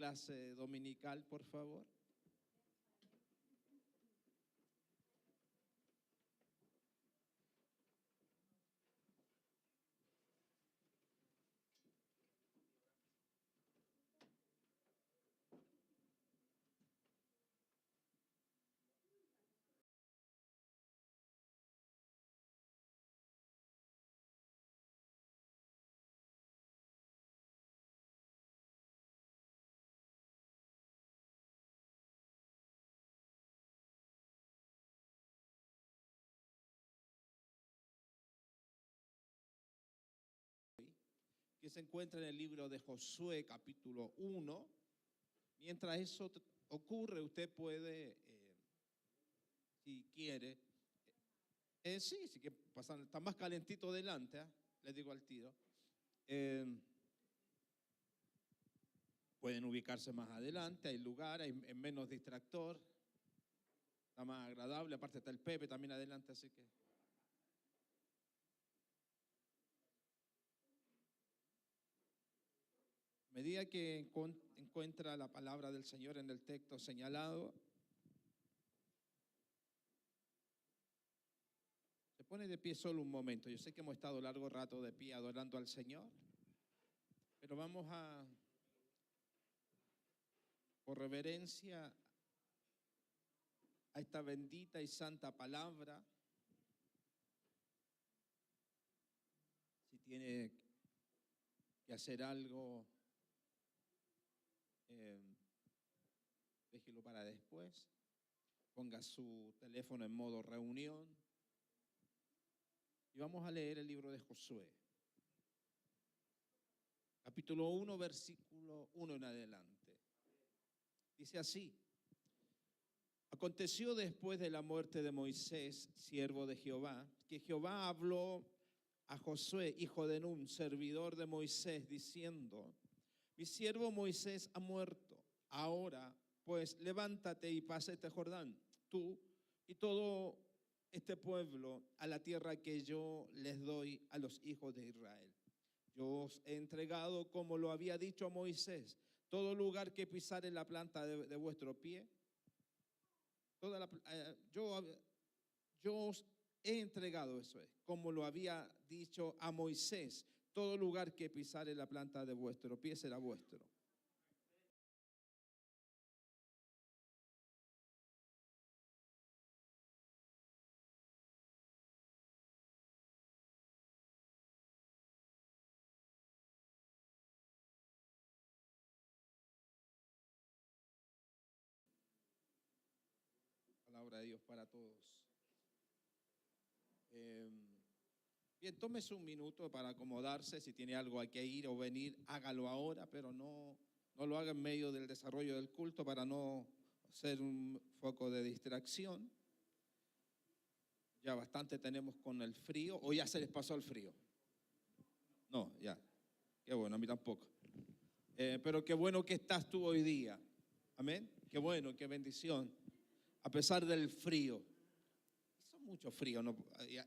clase dominical, por favor. Que se encuentra en el libro de Josué, capítulo 1. Mientras eso ocurre, usted puede, si quiere, sí que pasan, está más calentito delante, les digo al tiro. Pueden ubicarse más adelante, hay lugar, hay menos distractor, está más agradable, aparte está el Pepe también adelante, así que... A medida que encuentra la palabra del Señor en el texto señalado, se pone de pie solo un momento. Yo sé que hemos estado largo rato de pie adorando al Señor, pero vamos a, por reverencia a esta bendita y santa palabra, si tiene que hacer algo, déjelo para después. Ponga su teléfono en modo reunión. Y vamos a leer el libro de Josué. Capítulo 1, versículo 1 en adelante. Dice así: Aconteció después de la muerte de Moisés, siervo de Jehová, que Jehová habló a Josué, hijo de Nun, servidor de Moisés, diciendo: Mi siervo Moisés ha muerto. Ahora, pues, levántate y pasa este Jordán, tú y todo este pueblo, a la tierra que yo les doy a los hijos de Israel. Yo os he entregado, como lo había dicho a Moisés, todo lugar que pisare la planta de vuestro pie. Yo os he entregado, eso es, como lo había dicho a Moisés, todo lugar que pisare la planta de vuestro pie será vuestro. Palabra de Dios para todos. Bien, tómese un minuto para acomodarse. Si tiene algo a que ir o venir, hágalo ahora, pero no lo haga en medio del desarrollo del culto para no ser un foco de distracción. Ya bastante tenemos con el frío, o ya se les pasó el frío. No, ya. Qué bueno, a mí tampoco. Pero qué bueno que estás tú hoy día. Amén. Qué bueno, qué bendición. A pesar del frío. Hizo mucho frío, no,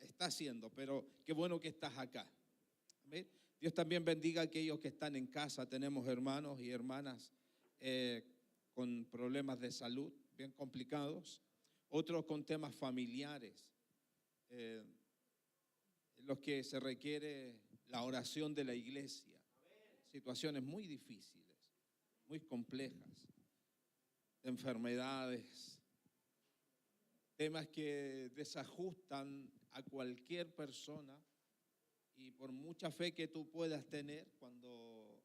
está haciendo, pero qué bueno que estás acá. Amén. Dios también bendiga a aquellos que están en casa. Tenemos hermanos y hermanas con problemas de salud bien complicados. Otros con temas familiares. Los que se requiere la oración de la iglesia. Situaciones muy difíciles, muy complejas, enfermedades, temas que desajustan a cualquier persona, y por mucha fe que tú puedas tener, cuando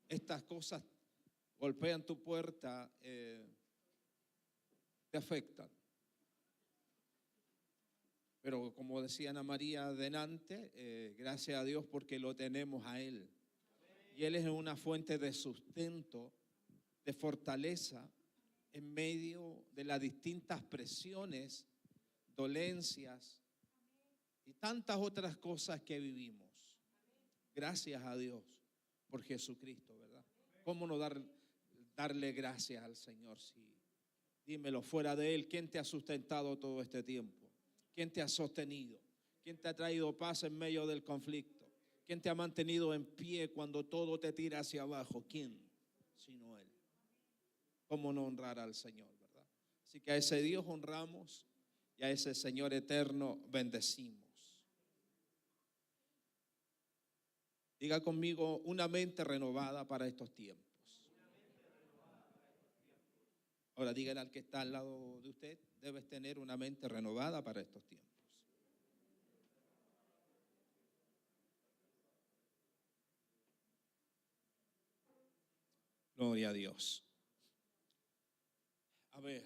estas cosas golpean tu puerta, te afectan. Pero como decía Ana María delante, gracias a Dios porque lo tenemos a Él. Y Él es una fuente de sustento, de fortaleza en medio de las distintas presiones, dolencias y tantas otras cosas que vivimos. Gracias a Dios por Jesucristo, ¿verdad? ¿Cómo no darle gracias al Señor? Si, dímelo, fuera de Él, ¿quién te ha sustentado todo este tiempo? ¿Quién te ha sostenido? ¿Quién te ha traído paz en medio del conflicto? ¿Quién te ha mantenido en pie cuando todo te tira hacia abajo? ¿Quién? Sino Él. cómo no honrar al Señor, ¿verdad? Así que a ese Dios honramos y a ese Señor eterno bendecimos. Diga conmigo, una mente renovada para estos tiempos. Ahora dígale al que está al lado de usted, debes tener una mente renovada para estos tiempos. Gloria a Dios. A ver,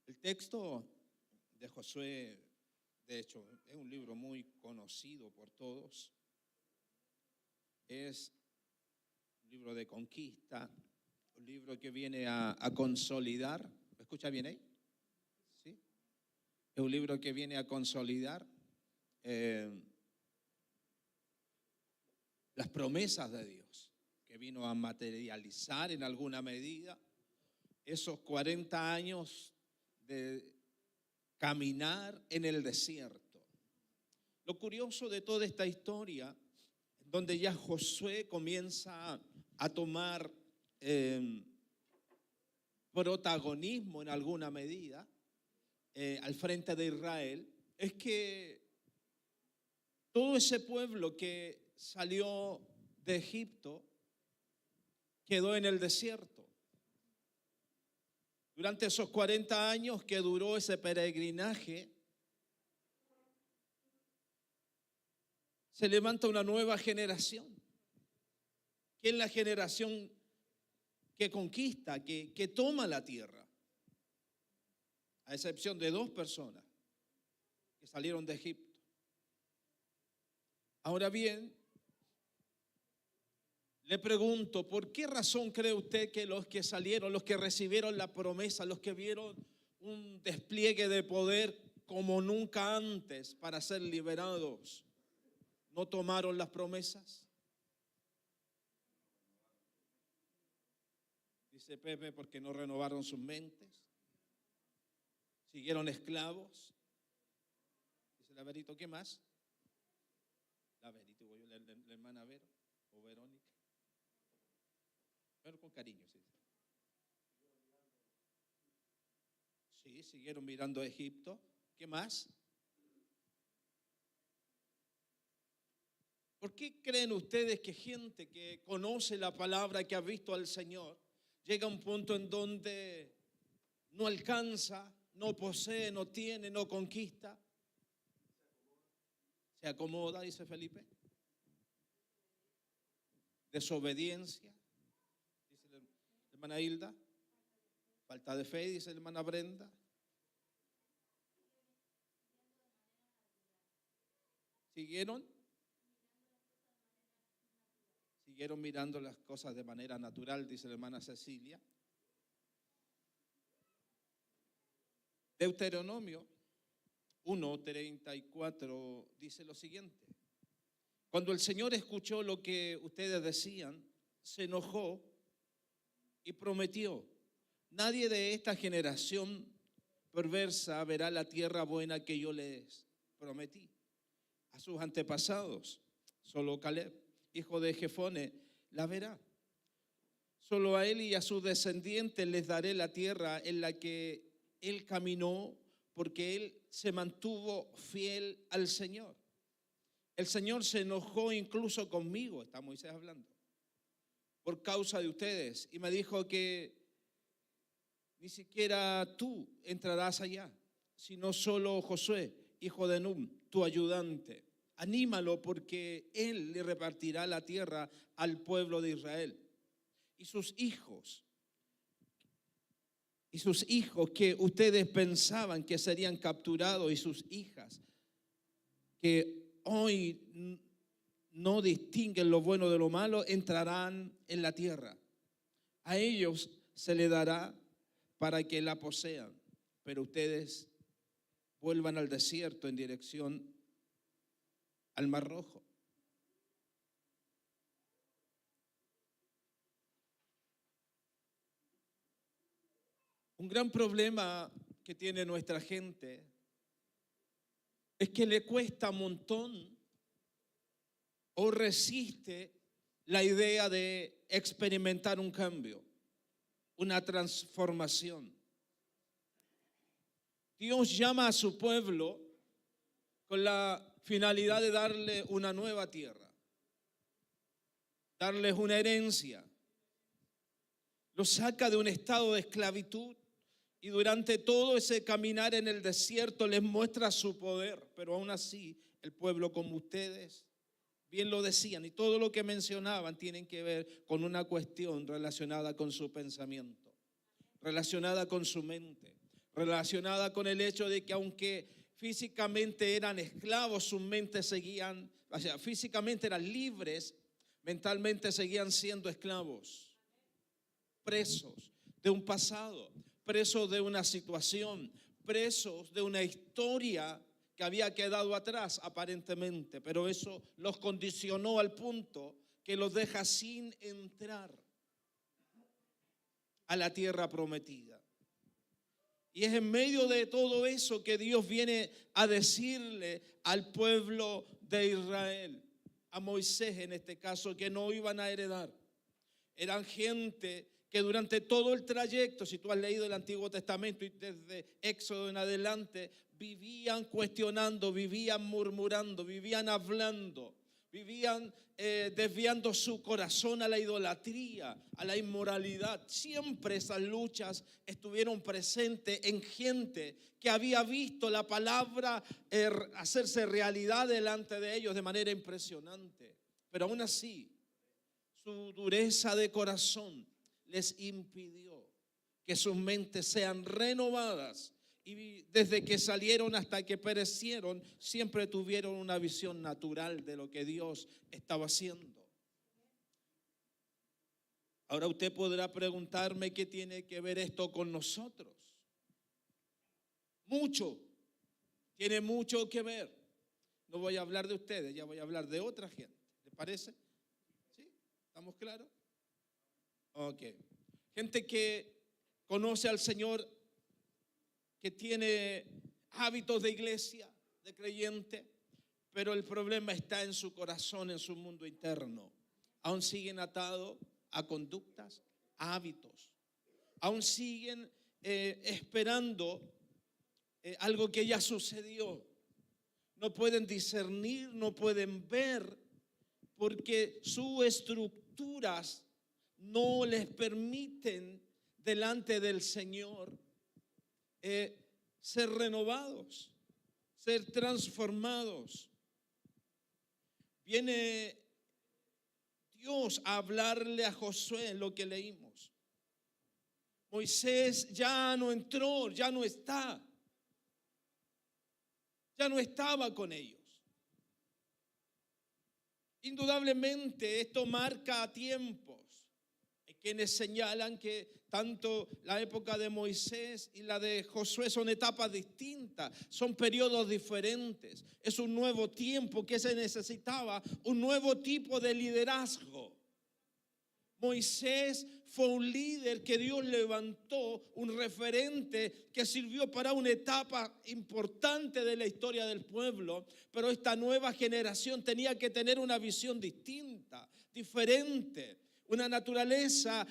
el texto de Josué, de hecho, es un libro muy conocido por todos. Es un libro de conquista, un libro que viene a consolidar. ¿Me escucha bien ahí? ¿Sí? Es un libro que viene a consolidar las promesas de Dios, que vino a materializar en alguna medida esos 40 años de caminar en el desierto. Lo curioso de toda esta historia, donde ya Josué comienza a tomar protagonismo en alguna medida al frente de Israel, es que todo ese pueblo que salió de Egipto quedó en el desierto. Durante esos 40 años que duró ese peregrinaje, se levanta una nueva generación, que es la generación que conquista, que toma la tierra, a excepción de 2 personas que salieron de Egipto. Ahora bien, le pregunto, ¿por qué razón cree usted que los que salieron, los que recibieron la promesa, los que vieron un despliegue de poder como nunca antes para ser liberados, no tomaron las promesas? Dice Pepe, porque no renovaron sus mentes, siguieron esclavos. Dice la Verito, ¿qué más? La Verito, la hermana Vero o Verónica. Pero con cariño, sí. Sí, siguieron mirando a Egipto. ¿Qué más? ¿Por qué creen ustedes que gente que conoce la palabra, que ha visto al Señor, llega a un punto en donde no alcanza, no posee, no tiene, no conquista? Se acomoda, dice Felipe. Desobediencia, dice la hermana Hilda. Falta de fe, dice la hermana Brenda. Siguieron mirando las cosas de manera natural, dice la hermana Cecilia. Deuteronomio 1:34 dice lo siguiente: cuando el Señor escuchó lo que ustedes decían, se enojó y prometió: nadie de esta generación perversa verá la tierra buena que yo les prometí a sus antepasados. Solo Caleb, hijo de Jefone, la verá. Solo a él y a sus descendientes les daré la tierra en la que él caminó, porque él se mantuvo fiel al Señor. El Señor se enojó incluso conmigo, está Moisés hablando, por causa de ustedes, y me dijo que ni siquiera tú entrarás allá, sino solo Josué, hijo de Nun, tu ayudante. Anímalo, porque él le repartirá la tierra al pueblo de Israel. Y sus hijos que ustedes pensaban que serían capturados, y sus hijas que hoy no distinguen lo bueno de lo malo, entrarán en la tierra. A ellos se le dará para que la posean, pero ustedes vuelvan al desierto en dirección al Mar Rojo. Un gran problema que tiene nuestra gente es que le cuesta un montón o resiste la idea de experimentar un cambio, una transformación. Dios llama a su pueblo con la finalidad de darle una nueva tierra, darles una herencia. Los saca de un estado de esclavitud y durante todo ese caminar en el desierto les muestra su poder, pero aún así el pueblo, como ustedes bien lo decían, y todo lo que mencionaban tienen que ver con una cuestión relacionada con su pensamiento, relacionada con su mente, relacionada con el hecho de que aunque físicamente eran esclavos, sus mentes seguían, o sea, físicamente eran libres, mentalmente seguían siendo esclavos, presos de un pasado, presos de una situación, presos de una historia que había quedado atrás aparentemente, pero eso los condicionó al punto que los deja sin entrar a la tierra prometida. Y es en medio de todo eso que Dios viene a decirle al pueblo de Israel, a Moisés en este caso, que no iban a heredar. Eran gente que durante todo el trayecto, si tú has leído el Antiguo Testamento y desde Éxodo en adelante, vivían cuestionando, vivían murmurando, vivían hablando, vivían desviando su corazón a la idolatría, a la inmoralidad. Siempre esas luchas estuvieron presentes en gente que había visto la palabra hacerse realidad delante de ellos de manera impresionante. Pero aún así, su dureza de corazón les impidió que sus mentes sean renovadas, y desde que salieron hasta que perecieron siempre tuvieron una visión natural de lo que Dios estaba haciendo. Ahora usted podrá preguntarme qué tiene que ver esto con nosotros. Mucho, tiene mucho que ver. No voy a hablar de ustedes, ya voy a hablar de otra gente. ¿Le parece? ¿Sí? ¿Estamos claros? Ok. Gente que conoce al Señor, que tiene hábitos de iglesia, de creyente, pero el problema está en su corazón, en su mundo interno. Aún siguen atados a conductas, a hábitos. Aún siguen esperando algo que ya sucedió. No pueden discernir, no pueden ver, porque sus estructuras no les permiten delante del Señor ser renovados, ser transformados. Viene Dios a hablarle a Josué en lo que leímos. Moisés ya no entró, ya no está. Ya no estaba con ellos. Indudablemente esto marca tiempos. Hay quienes señalan que tanto la época de Moisés y la de Josué son etapas distintas, son periodos diferentes. Es un nuevo tiempo que se necesitaba, un nuevo tipo de liderazgo. Moisés fue un líder que Dios levantó, un referente que sirvió para una etapa importante de la historia del pueblo, pero esta nueva generación tenía que tener una visión distinta, diferente, una naturaleza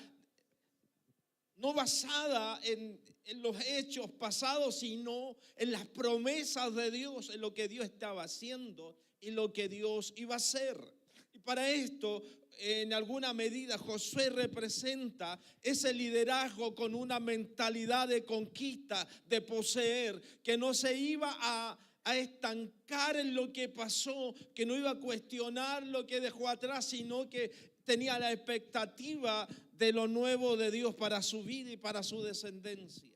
no basada en los hechos pasados, sino en las promesas de Dios, en lo que Dios estaba haciendo y lo que Dios iba a hacer. Y para esto, en alguna medida, Josué representa ese liderazgo con una mentalidad de conquista, de poseer, que no se iba a estancar en lo que pasó, que no iba a cuestionar lo que dejó atrás, sino que tenía la expectativa de lo nuevo de Dios para su vida y para su descendencia.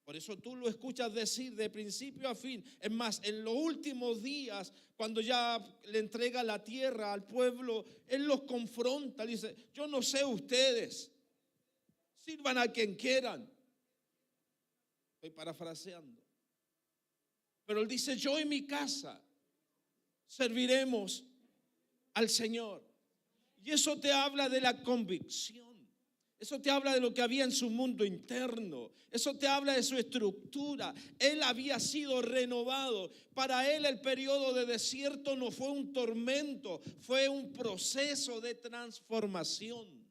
Por eso tú lo escuchas decir de principio a fin. Es más, en los últimos días, cuando ya le entrega la tierra al pueblo, Él los confronta, le dice: yo no sé ustedes, sirvan a quien quieran. Estoy parafraseando. Pero Él dice: yo y mi casa serviremos al Señor. Y eso te habla de la convicción. Eso te habla de lo que había en su mundo interno. Eso te habla de su estructura. Él había sido renovado. Para él el periodo de desierto no fue un tormento, fue un proceso de transformación.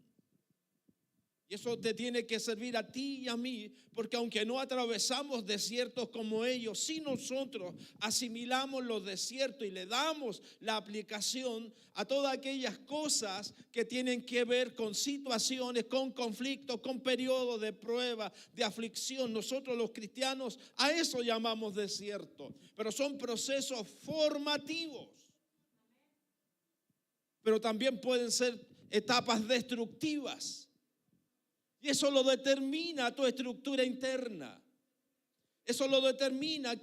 Y eso te tiene que servir a ti y a mí, porque aunque no atravesamos desiertos como ellos, si nosotros asimilamos los desiertos y le damos la aplicación a todas aquellas cosas que tienen que ver con situaciones, con conflictos, con periodos de prueba, de aflicción, nosotros los cristianos a eso llamamos desierto, pero son procesos formativos, pero también pueden ser etapas destructivas. Y eso lo determina tu estructura interna. Eso lo determina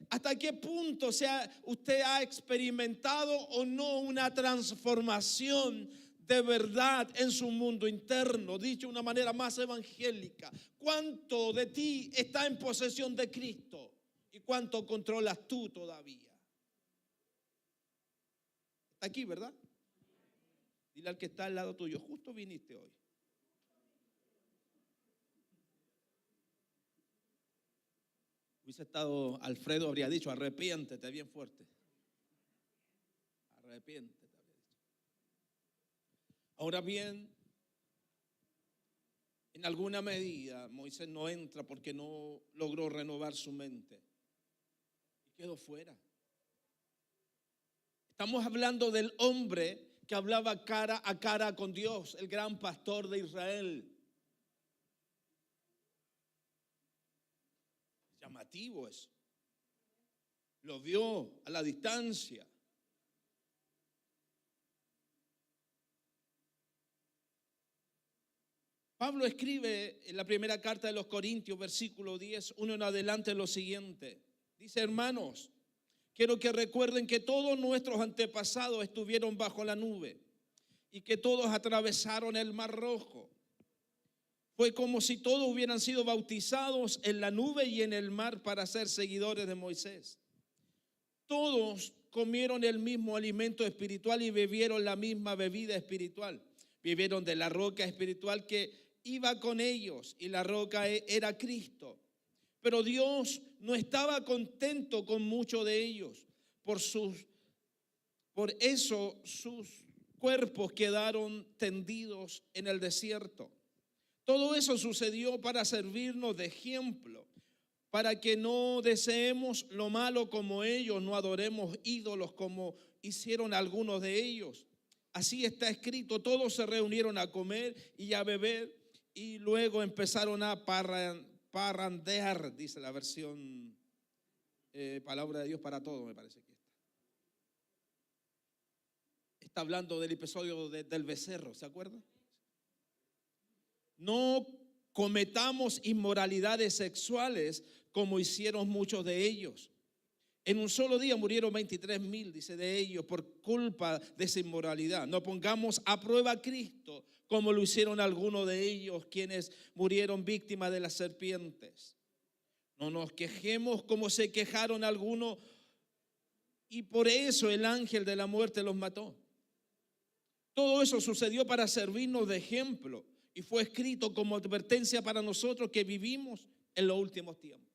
hasta qué punto usted ha experimentado o no una transformación de verdad en su mundo interno. Dicho de una manera más evangélica, ¿cuánto de ti está en posesión de Cristo? ¿Y cuánto controlas tú todavía? Está aquí, ¿verdad? Dile al que está al lado tuyo, justo viniste hoy. Hubiese estado Alfredo, habría dicho, arrepiéntete bien fuerte. Arrepiéntete. Ahora bien, en alguna medida Moisés no entra porque no logró renovar su mente y quedó fuera. Estamos hablando del hombre que hablaba cara a cara con Dios, el gran pastor de Israel. Llamativo eso. Lo vio a la distancia. Pablo escribe en la primera carta de los Corintios, versículo 10, uno en adelante, lo siguiente. Dice: hermanos, quiero que recuerden que todos nuestros antepasados estuvieron bajo la nube y que todos atravesaron el Mar Rojo. Fue como si todos hubieran sido bautizados en la nube y en el mar para ser seguidores de Moisés. Todos comieron el mismo alimento espiritual y bebieron la misma bebida espiritual. Vivieron de la roca espiritual que iba con ellos, y la roca era Cristo. Pero Dios no estaba contento con muchos de ellos. Por eso sus cuerpos quedaron tendidos en el desierto. Todo eso sucedió para servirnos de ejemplo, para que no deseemos lo malo como ellos, no adoremos ídolos como hicieron algunos de ellos. Así está escrito: todos se reunieron a comer y a beber y luego empezaron a parrandear, dice la versión Palabra de Dios para Todos, me parece que está hablando del episodio del becerro, ¿se acuerdan? No cometamos inmoralidades sexuales como hicieron muchos de ellos. En un solo día murieron 23,000, dice, de ellos por culpa de esa inmoralidad. No pongamos a prueba a Cristo como lo hicieron algunos de ellos, quienes murieron víctimas de las serpientes. No nos quejemos como se quejaron algunos, y por eso el ángel de la muerte los mató. Todo eso sucedió para servirnos de ejemplo y fue escrito como advertencia para nosotros que vivimos en los últimos tiempos.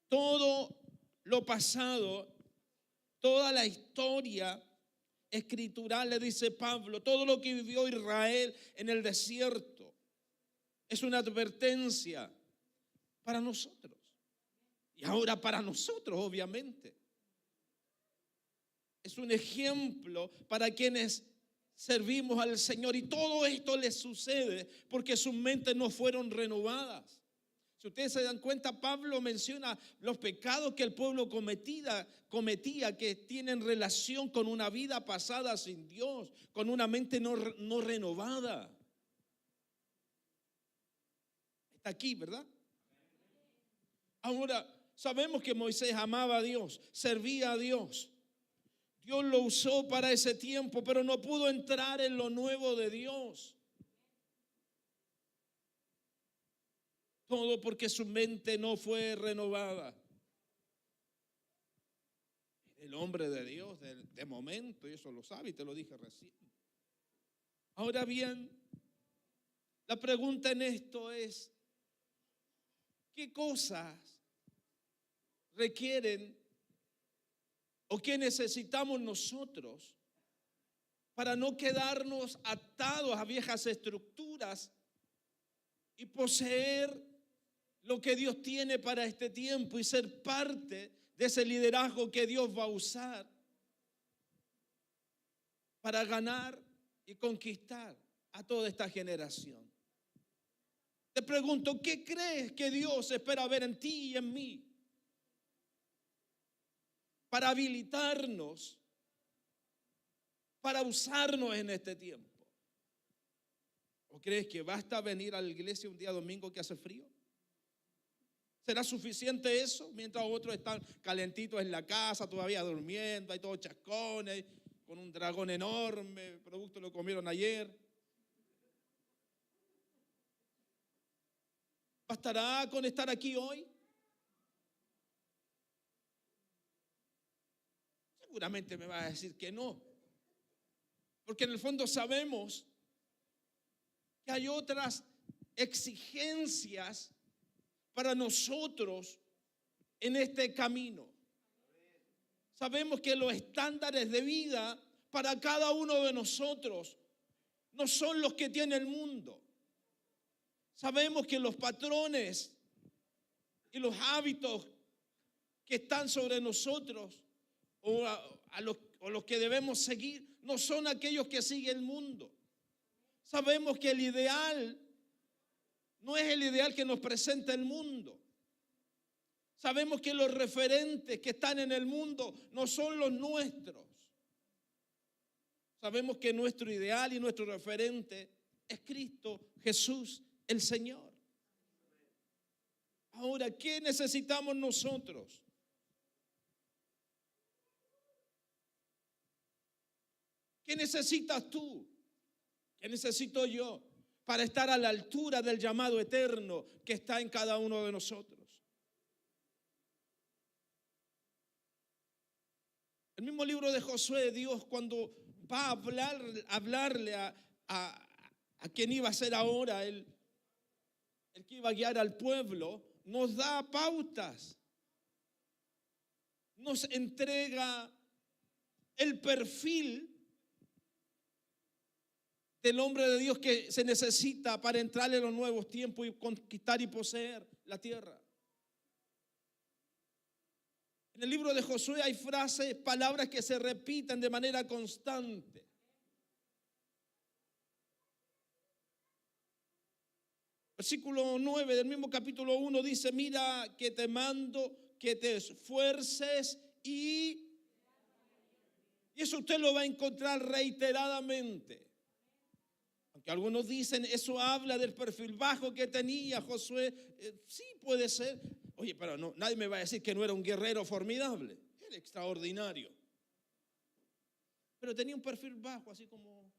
Todo lo pasado, toda la historia escritural, le dice Pablo, todo lo que vivió Israel en el desierto es una advertencia para nosotros. Y ahora para nosotros, obviamente. Es un ejemplo para quienes servimos al Señor, y todo esto les sucede porque sus mentes no fueron renovadas. Si ustedes se dan cuenta, Pablo menciona los pecados que el pueblo cometía, que tienen relación con una vida pasada sin Dios, con una mente no renovada. Está aquí, ¿verdad? Ahora, sabemos que Moisés amaba a Dios, servía a Dios. Dios lo usó para ese tiempo, pero no pudo entrar en lo nuevo de Dios. Todo porque su mente no fue renovada. El hombre de Dios de momento, y eso lo sabe y te lo dije recién. Ahora bien, la pregunta en esto es, ¿qué cosas requieren o qué necesitamos nosotros para no quedarnos atados a viejas estructuras y poseer lo que Dios tiene para este tiempo y ser parte de ese liderazgo que Dios va a usar para ganar y conquistar a toda esta generación? Te pregunto, ¿qué crees que Dios espera ver en ti y en mí para habilitarnos, para usarnos en este tiempo? ¿O crees que basta venir a la iglesia un día domingo que hace frío? ¿Será suficiente eso? Mientras otros están calentitos en la casa, todavía durmiendo, hay todos chascones, con un dragón enorme, producto lo comieron ayer. ¿Bastará con estar aquí hoy? Seguramente me va a decir que no, porque en el fondo sabemos que hay otras exigencias para nosotros en este camino. Sabemos que los estándares de vida para cada uno de nosotros no son los que tiene el mundo. Sabemos que los patrones y los hábitos que están sobre nosotros o los que debemos seguir no son aquellos que sigue el mundo. Sabemos que el ideal no es el ideal que nos presenta el mundo. Sabemos que los referentes que están en el mundo no son los nuestros. Sabemos que nuestro ideal y nuestro referente es Cristo Jesús, el Señor. Ahora, ¿qué necesitamos nosotros? ¿Qué necesitas tú? ¿Qué necesito yo para estar a la altura del llamado eterno que está en cada uno de nosotros? El mismo libro de Josué, Dios cuando va a hablarle a quien iba a ser ahora el que iba a guiar al pueblo, nos da pautas, nos entrega el perfil del hombre de Dios que se necesita para entrar en los nuevos tiempos y conquistar y poseer la tierra. En el libro de Josué hay frases, palabras que se repiten de manera constante. Versículo 9 del mismo capítulo 1 dice: mira que te mando que te esfuerces y eso usted lo va a encontrar reiteradamente. Aunque algunos dicen eso habla del perfil bajo que tenía Josué, sí puede ser. Oye, pero no, nadie me va a decir que no era un guerrero formidable, era extraordinario. Pero tenía un perfil bajo, así como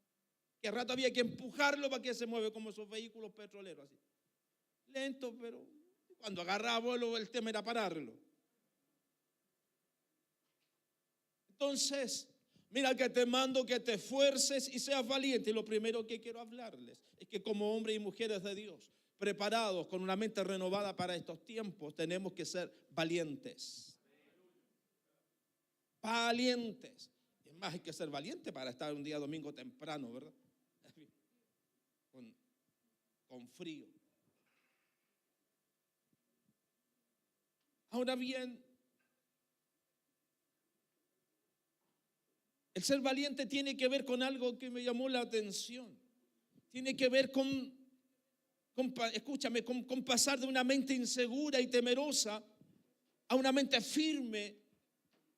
que a rato había que empujarlo para que se mueva como esos vehículos petroleros, así. Lento, pero cuando agarraba vuelo el tema era pararlo. Entonces, mira que te mando que te esfuerces y seas valiente. Y lo primero que quiero hablarles es que como hombres y mujeres de Dios, preparados con una mente renovada para estos tiempos, tenemos que ser valientes. Valientes. Es más, hay que ser valiente para estar un día domingo temprano, ¿verdad? Con frío. Ahora bien, el ser valiente tiene que ver con algo que me llamó la atención. Tiene que ver con pasar de una mente insegura y temerosa a una mente firme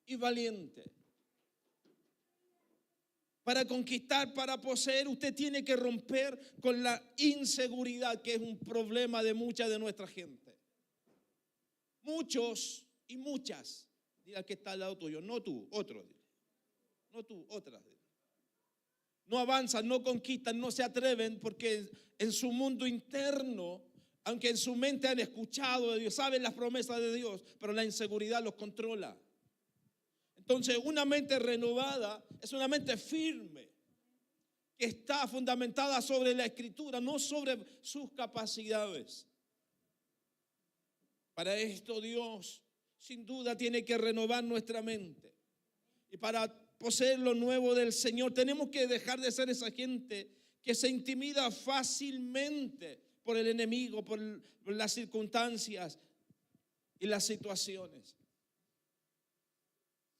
y valiente. Para conquistar, para poseer, usted tiene que romper con la inseguridad, que es un problema de mucha de nuestra gente. Muchos y muchas, diga que está al lado tuyo, no tú, otro. No tú, otras. No avanzan, no conquistan, no se atreven porque en su mundo interno, aunque en su mente han escuchado de Dios, saben las promesas de Dios, pero la inseguridad los controla. Entonces, una mente renovada es una mente firme, que está fundamentada sobre la Escritura, no sobre sus capacidades. Para esto Dios sin duda tiene que renovar nuestra mente. Y para poseer lo nuevo del Señor tenemos que dejar de ser esa gente que se intimida fácilmente por el enemigo, por las circunstancias y las situaciones.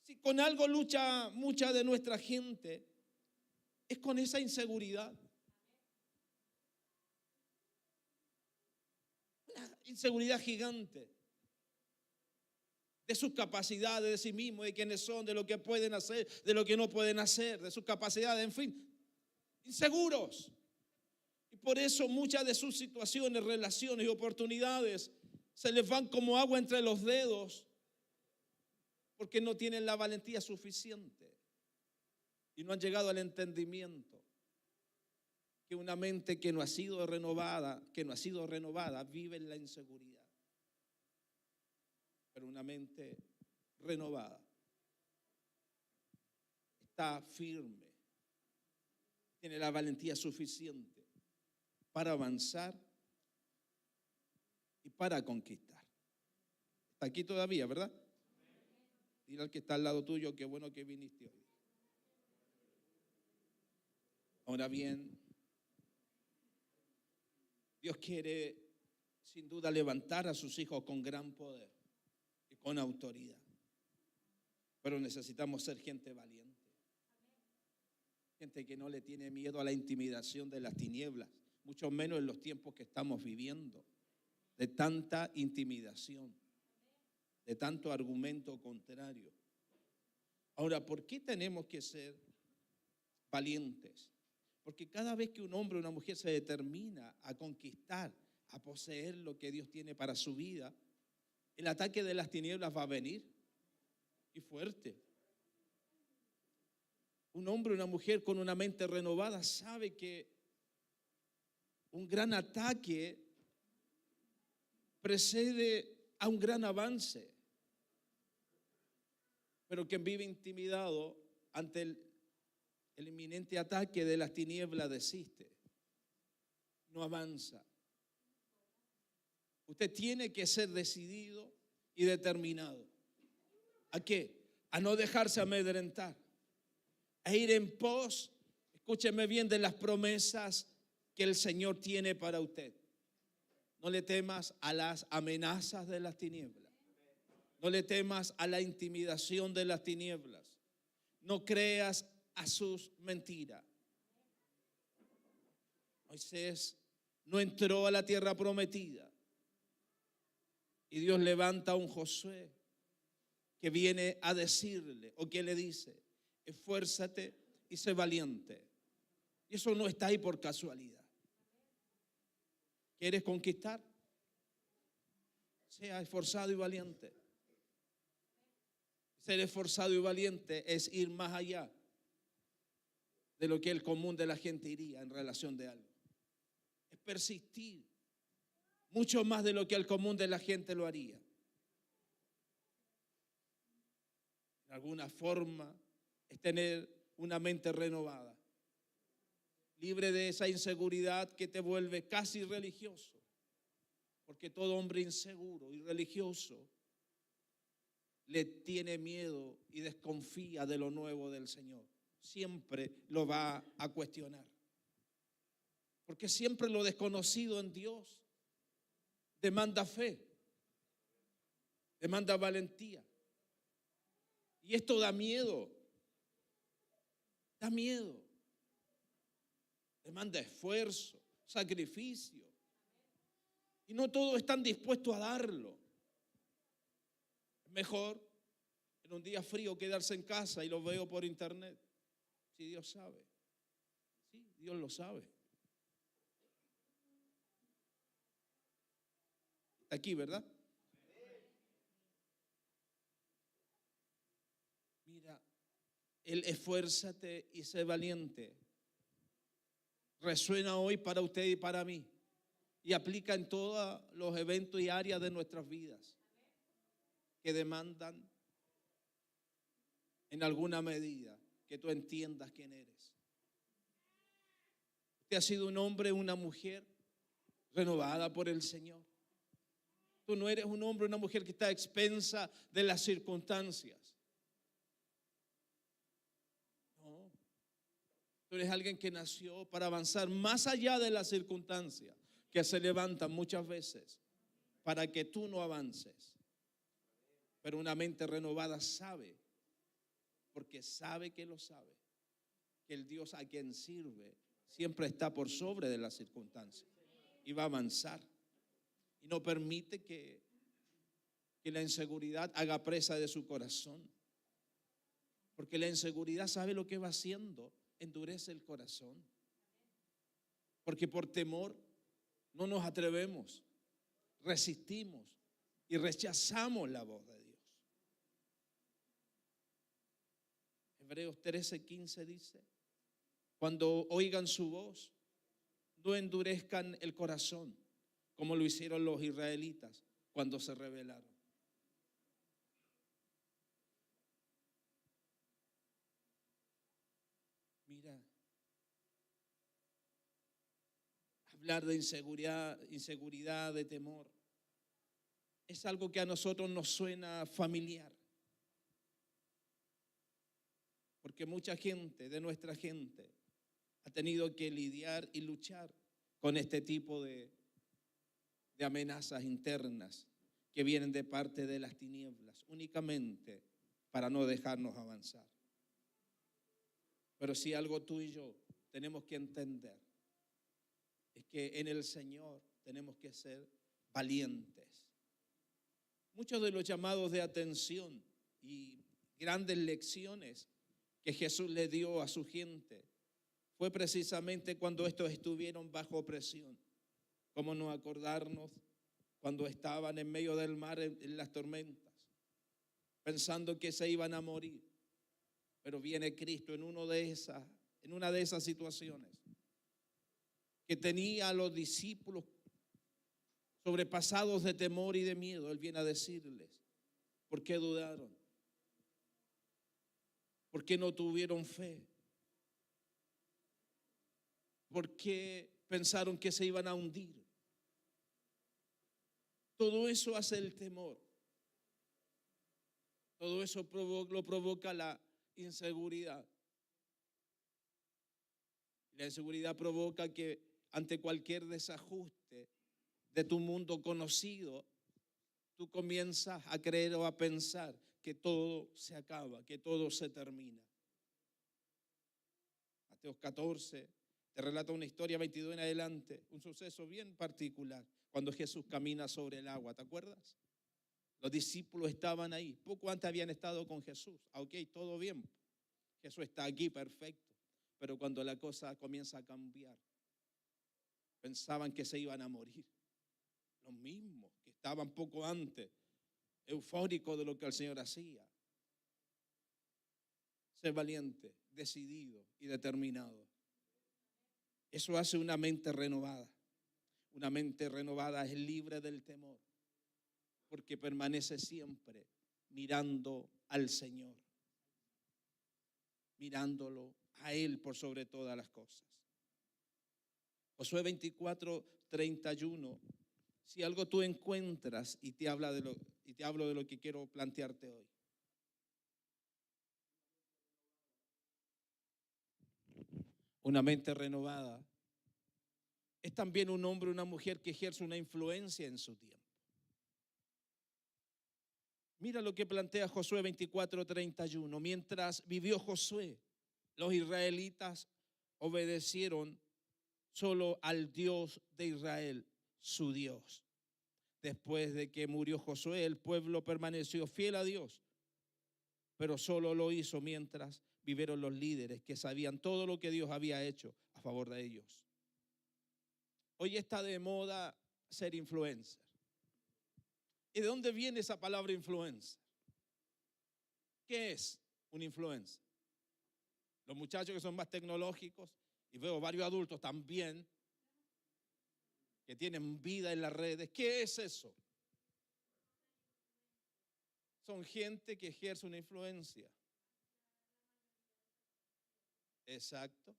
Si con algo lucha mucha de nuestra gente, es con esa inseguridad. Una inseguridad gigante de sus capacidades, de sí mismos, de quiénes son, de lo que pueden hacer, de lo que no pueden hacer, de sus capacidades, en fin, inseguros. Y por eso muchas de sus situaciones, relaciones y oportunidades se les van como agua entre los dedos, porque no tienen la valentía suficiente y no han llegado al entendimiento que una mente que no ha sido renovada, vive en la inseguridad. Pero una mente renovada está firme, tiene la valentía suficiente para avanzar y para conquistar. Está aquí todavía, ¿verdad? Dile al que está al lado tuyo, qué bueno que viniste hoy. Ahora bien, Dios quiere sin duda levantar a sus hijos con gran poder y con autoridad. Pero necesitamos ser gente valiente. Gente que no le tiene miedo a la intimidación de las tinieblas, mucho menos en los tiempos que estamos viviendo, de tanta intimidación, de tanto argumento contrario. Ahora, ¿por qué tenemos que ser valientes? Porque cada vez que un hombre o una mujer se determina a conquistar, a poseer lo que Dios tiene para su vida, el ataque de las tinieblas va a venir, y fuerte. Un hombre o una mujer con una mente renovada sabe que un gran ataque precede a un gran avance. Pero quien vive intimidado ante el inminente ataque de las tinieblas desiste, no avanza. Usted tiene que ser decidido y determinado. ¿A qué? A no dejarse amedrentar, a ir en pos, escúcheme bien, de las promesas que el Señor tiene para usted. No le temas a las amenazas de las tinieblas. No le temas a la intimidación de las tinieblas. No creas a sus mentiras. Moisés no entró a la tierra prometida. Y Dios levanta a un Josué que viene a decirle, o que le dice, esfuérzate y sé valiente. Y eso no está ahí por casualidad. ¿Quieres conquistar? Sea esforzado y valiente. Ser esforzado y valiente es ir más allá de lo que el común de la gente iría en relación de algo. Es persistir mucho más de lo que el común de la gente lo haría. De alguna forma es tener una mente renovada, libre de esa inseguridad que te vuelve casi religioso, porque todo hombre inseguro y religioso le tiene miedo y desconfía de lo nuevo del Señor. Siempre lo va a cuestionar, porque siempre lo desconocido en Dios demanda fe, demanda valentía. Y esto da miedo, demanda esfuerzo, sacrificio. Y no todos están dispuestos a darlo. Es mejor en un día frío quedarse en casa y lo veo por internet. Si Dios sabe. Sí, Dios lo sabe. Está aquí, ¿verdad? Mira, el esfuérzate y sé valiente resuena hoy para usted y para mí, y aplica en todos los eventos y áreas de nuestras vidas que demandan en alguna medida que tú entiendas quién eres. Usted ha sido un hombre, una mujer renovada por el Señor. Tú no eres un hombre, una mujer que está a expensa de las circunstancias. No. Tú eres alguien que nació para avanzar más allá de las circunstancias que se levantan muchas veces para que tú no avances. Pero una mente renovada sabe, porque sabe que lo sabe, que el Dios a quien sirve siempre está por sobre de las circunstancias y va a avanzar. Y no permite que la inseguridad haga presa de su corazón. Porque la inseguridad sabe lo que va haciendo, endurece el corazón. Porque por temor no nos atrevemos, resistimos y rechazamos la voz de Dios. Hebreos 13:15 dice: cuando oigan su voz, no endurezcan el corazón, como lo hicieron los israelitas cuando se rebelaron. Mira, hablar de inseguridad, de temor, es algo que a nosotros nos suena familiar. Porque mucha gente, de nuestra gente, ha tenido que lidiar y luchar con este tipo de amenazas internas que vienen de parte de las tinieblas, únicamente para no dejarnos avanzar. Pero si algo tú y yo tenemos que entender es que en el Señor tenemos que ser valientes. Muchos de los llamados de atención y grandes lecciones que Jesús le dio a su gente fue precisamente cuando estos estuvieron bajo presión. ¿Cómo no acordarnos cuando estaban en medio del mar en las tormentas, pensando que se iban a morir? Pero viene Cristo en una de esas situaciones que tenía a los discípulos sobrepasados de temor y de miedo. Él viene a decirles: ¿por qué dudaron? ¿Por qué no tuvieron fe? ¿Por qué pensaron que se iban a hundir? Todo eso hace el temor. Todo eso lo provoca la inseguridad. La inseguridad provoca que ante cualquier desajuste de tu mundo conocido, tú comienzas a creer o a pensar que todo se acaba, que todo se termina. Mateo 14 te relata una historia, 22 en adelante, un suceso bien particular, cuando Jesús camina sobre el agua, ¿te acuerdas? Los discípulos estaban ahí, poco antes habían estado con Jesús. Ok, todo bien, Jesús está aquí, perfecto. Pero cuando la cosa comienza a cambiar, pensaban que se iban a morir. Los mismos que estaban poco antes, eufóricos de lo que el Señor hacía. Ser valiente, decidido y determinado. Eso hace una mente renovada. Una mente renovada es libre del temor, porque permanece siempre mirando al Señor, mirándolo a Él por sobre todas las cosas. Josué 24:31. Si algo tú encuentras y te hablo de lo que quiero plantearte hoy. Una mente renovada es también un hombre o una mujer que ejerce una influencia en su tiempo. Mira lo que plantea Josué 24:31. Mientras vivió Josué, los israelitas obedecieron solo al Dios de Israel, su Dios. Después de que murió Josué, el pueblo permaneció fiel a Dios, pero solo lo hizo mientras vivieron los líderes que sabían todo lo que Dios había hecho a favor de ellos. Hoy está de moda ser influencer. ¿Y de dónde viene esa palabra influencer? ¿Qué es un influencer? Los muchachos que son más tecnológicos, y veo varios adultos también, que tienen vida en las redes. ¿Qué es eso? Son gente que ejerce una influencia. Exacto.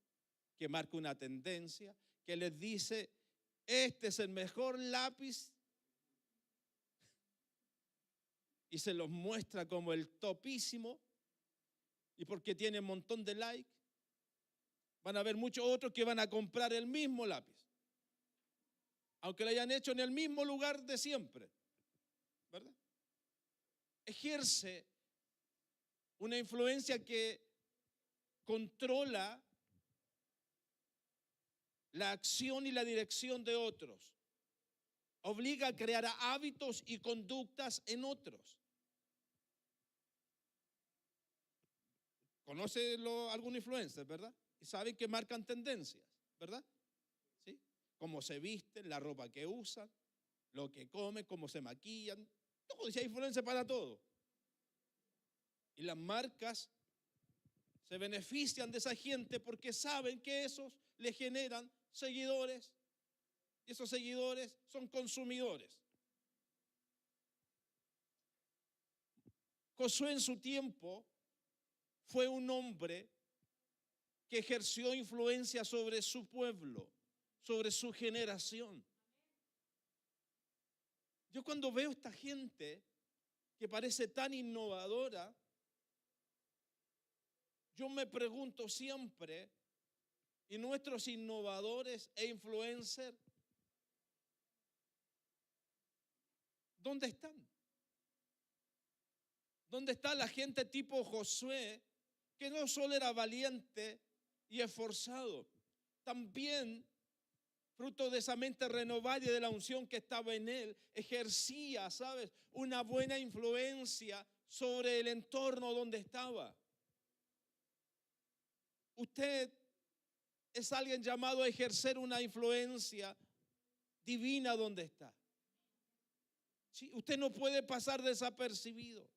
que marca una tendencia, que les dice, este es el mejor lápiz, y se los muestra como el topísimo, y porque tiene un montón de likes, van a haber muchos otros que van a comprar el mismo lápiz, aunque lo hayan hecho en el mismo lugar de siempre, ¿verdad? Ejerce una influencia que controla la acción y la dirección de otros. Obliga a crear hábitos y conductas en otros. ¿Conoce algún influencer, verdad? Y saben que marcan tendencias, ¿verdad? ¿Sí? Cómo se visten, la ropa que usan, lo que comen, cómo se maquillan. Todo, si hay influencia para todo. Y las marcas se benefician de esa gente porque saben que esos le generan seguidores y esos seguidores son consumidores. Josué en su tiempo fue un hombre que ejerció influencia sobre su pueblo, sobre su generación. Yo cuando veo esta gente que parece tan innovadora, yo me pregunto siempre, ¿y nuestros innovadores e influencers dónde están? ¿Dónde está la gente tipo Josué, que no solo era valiente y esforzado, también fruto de esa mente renovada y de la unción que estaba en él, ejercía, ¿sabes?, una buena influencia sobre el entorno donde estaba? Usted es alguien llamado a ejercer una influencia divina donde está. ¿Sí? Usted no puede pasar desapercibido.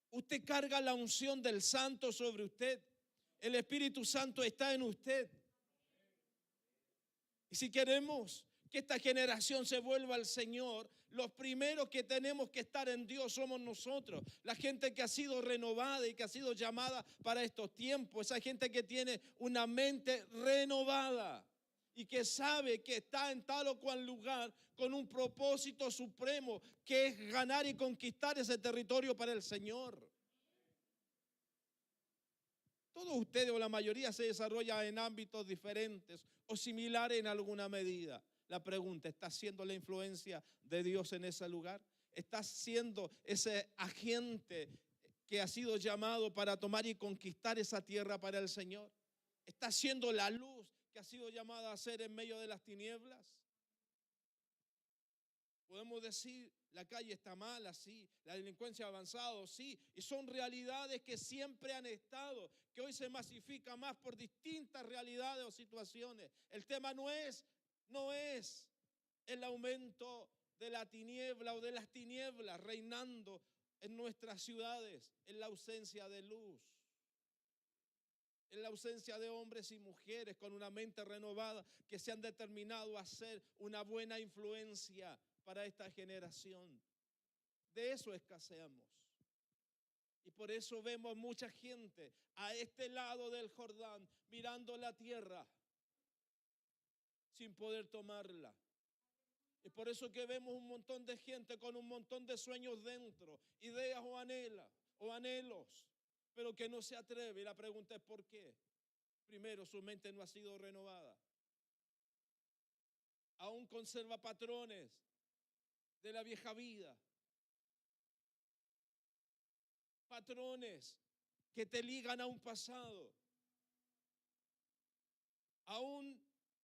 Usted carga la unción del Santo sobre usted. El Espíritu Santo está en usted. Y si queremos que esta generación se vuelva al Señor, los primeros que tenemos que estar en Dios somos nosotros. La gente que ha sido renovada y que ha sido llamada para estos tiempos. Esa gente que tiene una mente renovada y que sabe que está en tal o cual lugar con un propósito supremo, que es ganar y conquistar ese territorio para el Señor. Todos ustedes o la mayoría se desarrolla en ámbitos diferentes o similares en alguna medida. La pregunta, ¿estás siendo la influencia de Dios en ese lugar? ¿Estás siendo ese agente que ha sido llamado para tomar y conquistar esa tierra para el Señor? ¿Estás siendo la luz que ha sido llamada a ser en medio de las tinieblas? Podemos decir, la calle está mala, sí, la delincuencia ha avanzado, sí, y son realidades que siempre han estado, que hoy se masifica más por distintas realidades o situaciones. El tema no es el aumento de la tiniebla o de las tinieblas reinando en nuestras ciudades, en la ausencia de luz, en la ausencia de hombres y mujeres con una mente renovada que se han determinado a ser una buena influencia para esta generación. De eso escaseamos. Y por eso vemos mucha gente a este lado del Jordán mirando la tierra sin poder tomarla. Y por eso que vemos un montón de gente con un montón de sueños dentro, ideas o anhelos, pero que no se atreve. Y la pregunta es ¿por qué? Primero, su mente no ha sido renovada. Aún conserva patrones de la vieja vida. Patrones que te ligan a un pasado. Aún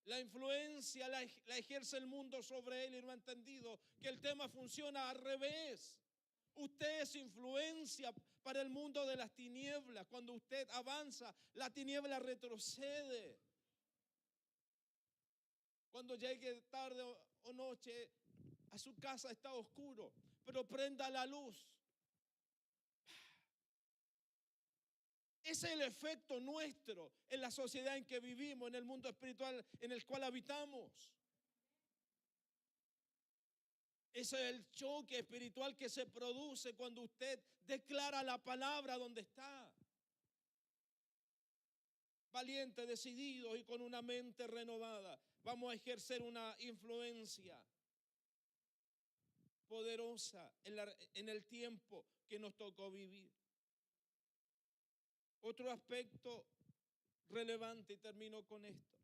la influencia la ejerce el mundo sobre él y no ha entendido que el tema funciona al revés. Usted es influencia para el mundo de las tinieblas. Cuando usted avanza, la tiniebla retrocede. Cuando llegue tarde o noche a su casa está oscuro, pero prenda la luz. Ese es el efecto nuestro en la sociedad en que vivimos, en el mundo espiritual en el cual habitamos. Ese es el choque espiritual que se produce cuando usted declara la palabra donde está. valientes, decididos y con una mente renovada, vamos a ejercer una influencia poderosa en el tiempo que nos tocó vivir. Otro aspecto relevante, y termino con esto,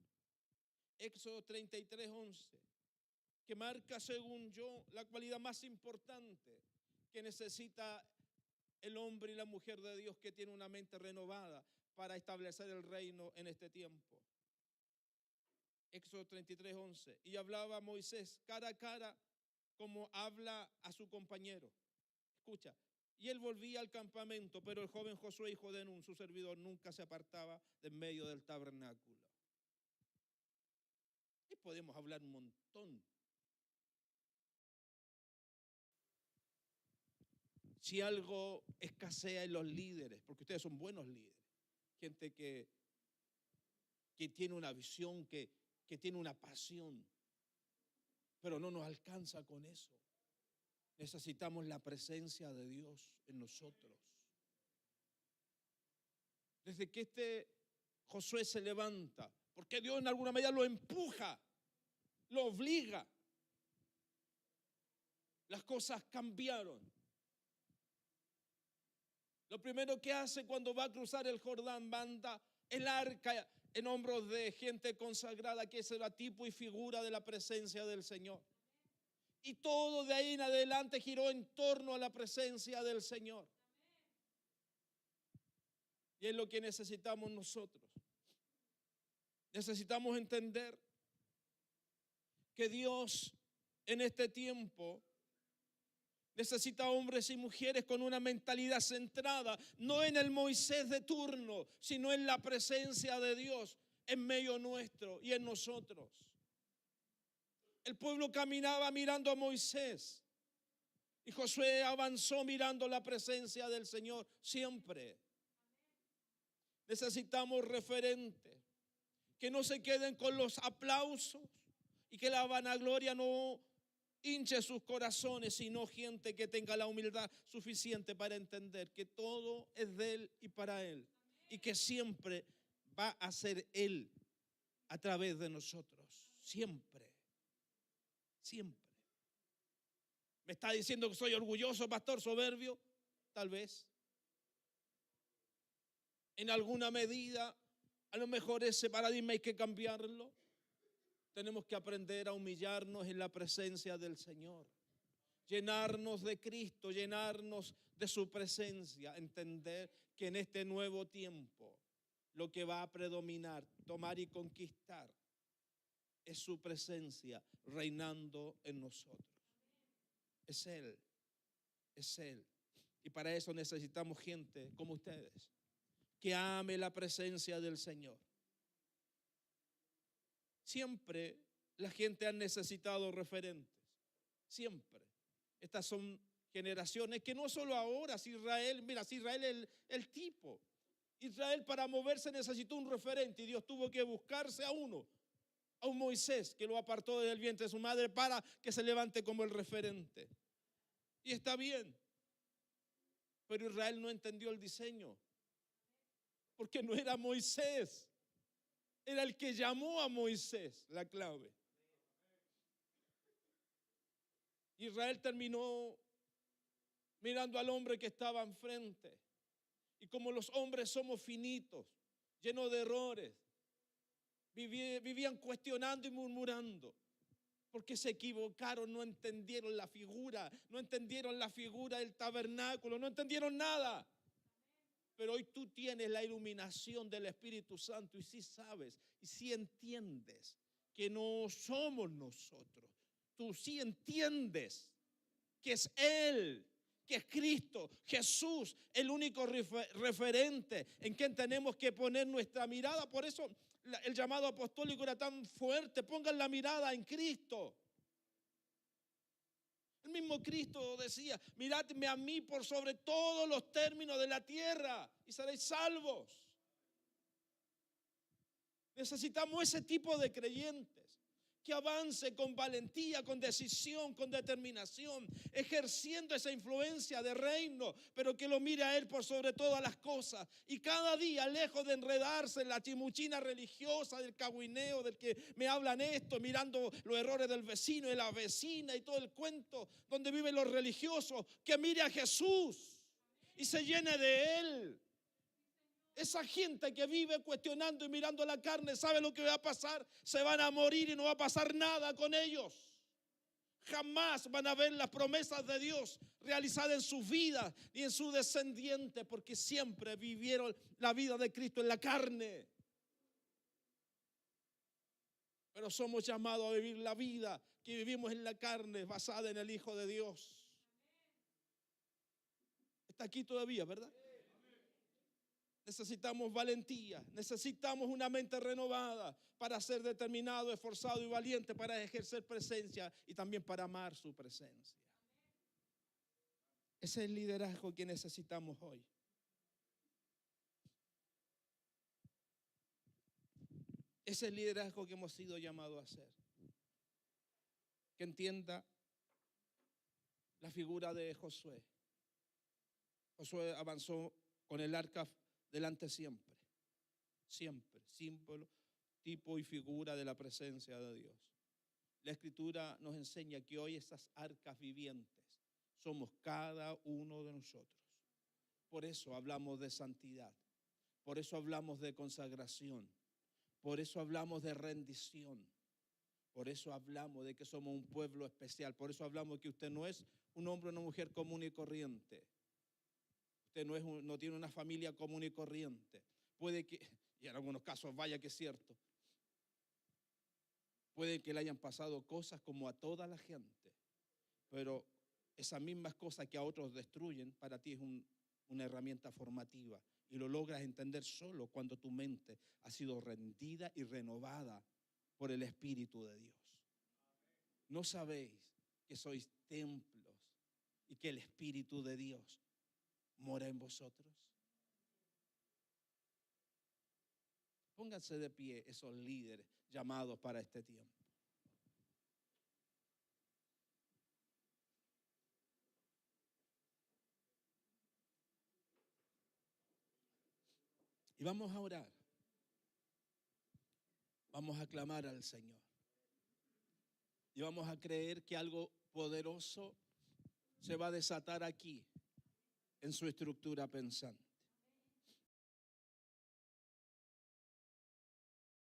Éxodo 33:11, que marca, según yo, la cualidad más importante que necesita el hombre y la mujer de Dios que tiene una mente renovada para establecer el reino en este tiempo. Éxodo 33:11, y hablaba Moisés cara a cara como habla a su compañero. Escucha, y él volvía al campamento, pero el joven Josué, hijo de Nun, su servidor, nunca se apartaba de en medio del tabernáculo. Y podemos hablar un montón. Si algo escasea en los líderes, porque ustedes son buenos líderes, gente que tiene una visión, que tiene una pasión, pero no nos alcanza con eso. Necesitamos la presencia de Dios en nosotros. Desde que este Josué se levanta, porque Dios en alguna medida lo empuja, lo obliga, las cosas cambiaron. Lo primero que hace cuando va a cruzar el Jordán, manda el arca en hombros de gente consagrada, que será tipo y figura de la presencia del Señor. Y todo de ahí en adelante giró en torno a la presencia del Señor. Y es lo que necesitamos nosotros. Necesitamos entender que Dios en este tiempo necesita hombres y mujeres con una mentalidad centrada, no en el Moisés de turno, sino en la presencia de Dios en medio nuestro y en nosotros. El pueblo caminaba mirando a Moisés y Josué avanzó mirando la presencia del Señor siempre. Necesitamos referentes que no se queden con los aplausos y que la vanagloria no hinche sus corazones, sino gente que tenga la humildad suficiente para entender que todo es de Él y para Él, y que siempre va a ser Él a través de nosotros, siempre, siempre. ¿Me está diciendo que soy orgulloso, pastor, soberbio? Tal vez. En alguna medida, a lo mejor ese paradigma hay que cambiarlo. Tenemos que aprender a humillarnos en la presencia del Señor, llenarnos de Cristo, llenarnos de su presencia, entender que en este nuevo tiempo lo que va a predominar, tomar y conquistar es su presencia reinando en nosotros. Es Él, es Él. Y para eso necesitamos gente como ustedes, que ame la presencia del Señor. Siempre la gente ha necesitado referentes, siempre. Estas son generaciones que no solo ahora, si Israel, mira, si Israel es el tipo. Israel para moverse necesitó un referente y Dios tuvo que buscarse a uno, a un Moisés que lo apartó del vientre de su madre para que se levante como el referente. Y está bien, pero Israel no entendió el diseño, porque no era Moisés. Era el que llamó a Moisés, la clave. Israel terminó mirando al hombre que estaba enfrente. Y como los hombres somos finitos, llenos de errores, vivían cuestionando y murmurando. Porque se equivocaron, no entendieron la figura del tabernáculo, no entendieron nada. Pero hoy tú tienes la iluminación del Espíritu Santo y sí sabes y sí entiendes que no somos nosotros. Tú sí entiendes que es Él, que es Cristo, Jesús, el único referente en quien tenemos que poner nuestra mirada. Por eso el llamado apostólico era tan fuerte: pongan la mirada en Cristo. El mismo Cristo decía: miradme a mí por sobre todos los términos de la tierra y seréis salvos. Necesitamos ese tipo de creyentes que avance con valentía, con decisión, con determinación, ejerciendo esa influencia de reino, pero que lo mire a Él por sobre todas las cosas. Y cada día, lejos de enredarse en la chimuchina religiosa, del cagüineo, del que me hablan esto, mirando los errores del vecino y la vecina y todo el cuento donde viven los religiosos, que mire a Jesús y se llene de Él. Esa gente que vive cuestionando y mirando la carne, ¿sabe lo que va a pasar? Se van a morir y no va a pasar nada con ellos. Jamás van a ver las promesas de Dios realizadas en sus vidas ni en sus descendientes, porque siempre vivieron la vida de Cristo en la carne. Pero somos llamados a vivir la vida que vivimos en la carne, basada en el Hijo de Dios. Está aquí todavía, ¿verdad? Necesitamos valentía, necesitamos una mente renovada para ser determinado, esforzado y valiente para ejercer presencia y también para amar su presencia. Ese es el liderazgo que necesitamos hoy. Ese es el liderazgo que hemos sido llamados a hacer. Que entienda la figura de Josué. Josué avanzó con el arca delante siempre, símbolo, tipo y figura de la presencia de Dios. La Escritura nos enseña que hoy esas arcas vivientes somos cada uno de nosotros. Por eso hablamos de santidad, por eso hablamos de consagración, por eso hablamos de rendición, por eso hablamos de que somos un pueblo especial, por eso hablamos de que usted no es un hombre o una mujer común y corriente. Usted no tiene una familia común y corriente. Puede que, y en algunos casos vaya que es cierto, puede que le hayan pasado cosas como a toda la gente, pero esas mismas cosas que a otros destruyen, para ti es una herramienta formativa. Y lo logras entender solo cuando tu mente ha sido rendida y renovada por el Espíritu de Dios. ¿No sabéis que sois templos y que el Espíritu de Dios mora en vosotros? Pónganse de pie esos líderes llamados para este tiempo. Y vamos a orar. Vamos a clamar al Señor. Y vamos a creer que algo poderoso se va a desatar aquí en su estructura pensante.